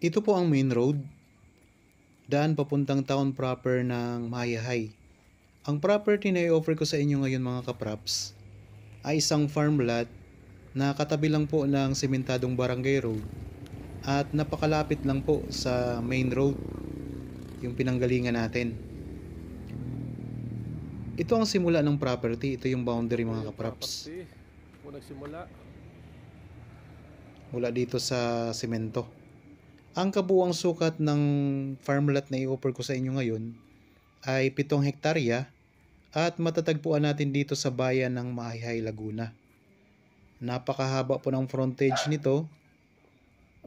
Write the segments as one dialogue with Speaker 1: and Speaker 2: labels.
Speaker 1: Ito po ang main road, daan papuntang town proper ng Mayahay. Ang property na i-offer ko sa inyo ngayon mga kapraps ay isang farm lot na katabi lang po ng sementadong barangay road at napakalapit lang po sa main road, yung pinanggalingan natin. Ito ang simula ng property, ito yung boundary mga kapraps.
Speaker 2: Kung nagsimula.
Speaker 1: Mula dito sa semento. Ang kabuuang sukat ng farm lot na i-offer ko sa inyo ngayon ay 7 hektarya at matatagpuan natin dito sa bayan ng Maayhay, Laguna. Napakahaba po ng frontage nito.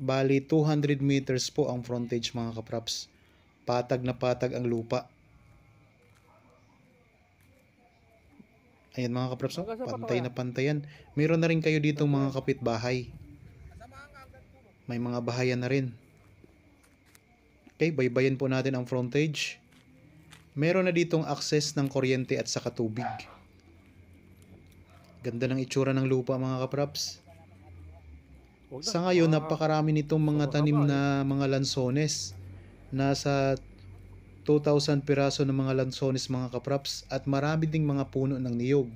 Speaker 1: Bali 200 meters po ang frontage mga kapraps. Patag na patag ang lupa. Ayan mga kapraps, pantay na pantayan. Meron na rin kayo ditong mga kapitbahay. May mga bahayan na rin. Okay, baybayin po natin ang frontage. Meron na ditong access ng kuryente at saka tubig. Ganda ng itsura ng lupa mga kapraps. Sa ngayon, napakarami nitong mga tanim na mga lansones. Nasa 2,000 piraso ng mga lansones mga kapraps at marami ding mga puno ng niyog.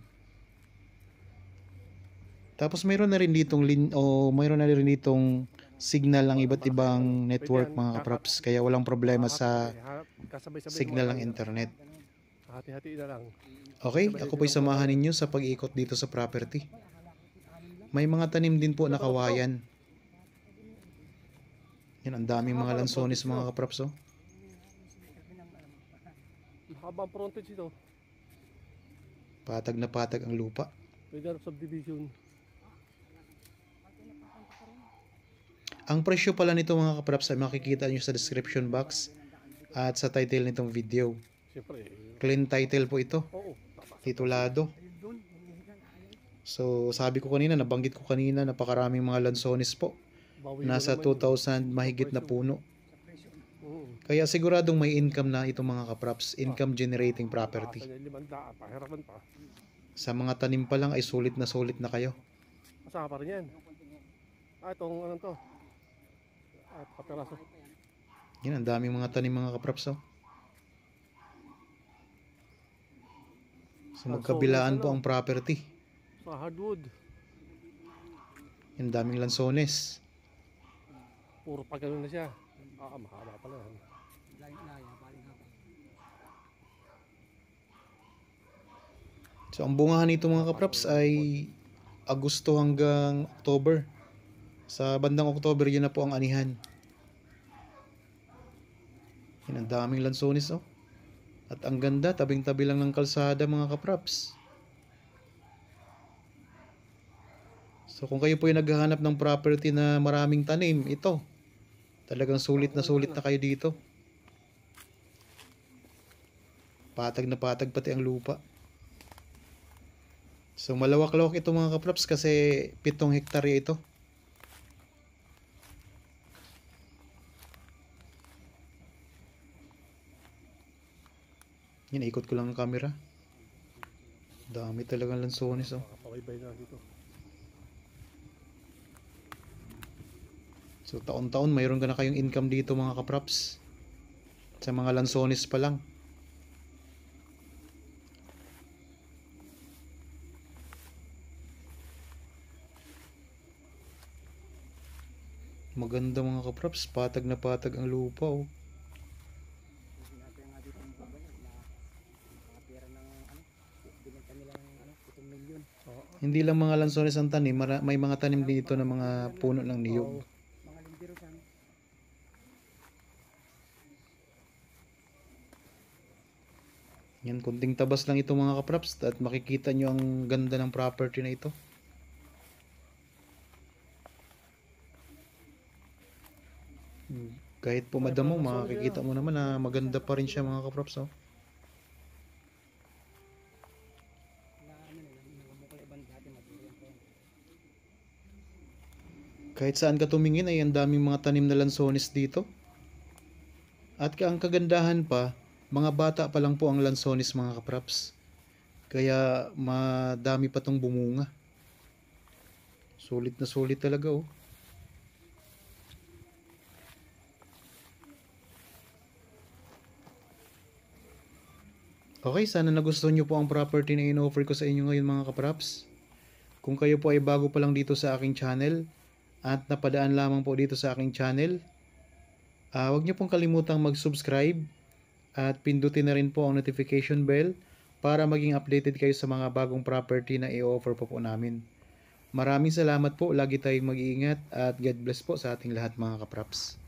Speaker 1: Tapos mayroon na rin ditong signal ng iba't ibang network mga kapraps, kaya walang problema sa signal ng internet.
Speaker 2: Hati-hati na lang.
Speaker 1: Okay, ako po'y samahan ninyo sa pag-ikot dito sa property. May mga tanim din po na kawayan. Yan, ang daming mga lansones mga kapraps. Oh.
Speaker 2: Habang frontage ito.
Speaker 1: Patag na patag ang lupa.
Speaker 2: May ganap subdivision.
Speaker 1: Ang presyo pala nito mga kapraps ay makikita nyo sa description box at sa title nitong video.
Speaker 2: Siyempre.
Speaker 1: Clean title po ito.
Speaker 2: Oo.
Speaker 1: Titulado. So sabi ko kanina, nabanggit ko kanina, napakaraming mga lansones po. Nasa 2,000 mahigit na puno. Kaya siguradong may income na itong mga kapraps, income generating property. Sa mga tanim pa lang ay sulit na kayo.
Speaker 2: Masama pa rin yan. Itong ano to. At kapiraso.
Speaker 1: Yan, ang daming mga tanim mga kapraps. Oh. So magkabilaan po ang property.
Speaker 2: Sa hardwood.
Speaker 1: Yan, daming lansones.
Speaker 2: Puro pa ganun na siya. Mahaba pala yan.
Speaker 1: So ang bungahan nito mga kapraps ay Agosto hanggang October. Sa bandang October yun na po ang anihan. Yan, ang daming lansones oh. At ang ganda, tabing-tabi lang ng kalsada mga kapraps. So kung kayo po yung naghahanap ng property na maraming tanim, ito. Talagang sulit na kayo dito. Patag na patag pati ang lupa. So malawak-lawak ito mga kapraps kasi 7 hektarya ito. Yan, ikot ko lang ang camera. Dami talagang lansones oh. So taon-taon mayroon ka na kayong income dito mga kapraps. Sa mga lansones pa lang. Maganda mga kapraps, patag na patag ang lupa oh. Hindi lang mga lansones ang tanim, may mga tanim dito na mga puno ng niyog. Yan, kunting tabas lang ito mga kapraps at makikita nyo ang ganda ng property na ito. Kahit po madamo, makikita mo naman na maganda pa rin siya mga kapraps. Oh. Kahit saan ka tumingin ay ang daming mga tanim na lansones dito. At ang kagandahan pa, mga bata pa lang po ang lansones mga kapraps. Kaya madami pa tong bumunga. Sulit na sulit talaga oh. Okay, sana nagustuhan nyo po ang property na in-offer ko sa inyo ngayon mga kapraps. Kung kayo po ay bago pa lang dito sa aking channel at napadaan lamang po dito sa aking channel, huwag nyo pong kalimutang mag-subscribe at pindutin na rin po ang notification bell para maging updated kayo sa mga bagong property na i-offer po namin. Maraming salamat po, lagi tayong mag-iingat at God bless po sa ating lahat mga kapraps.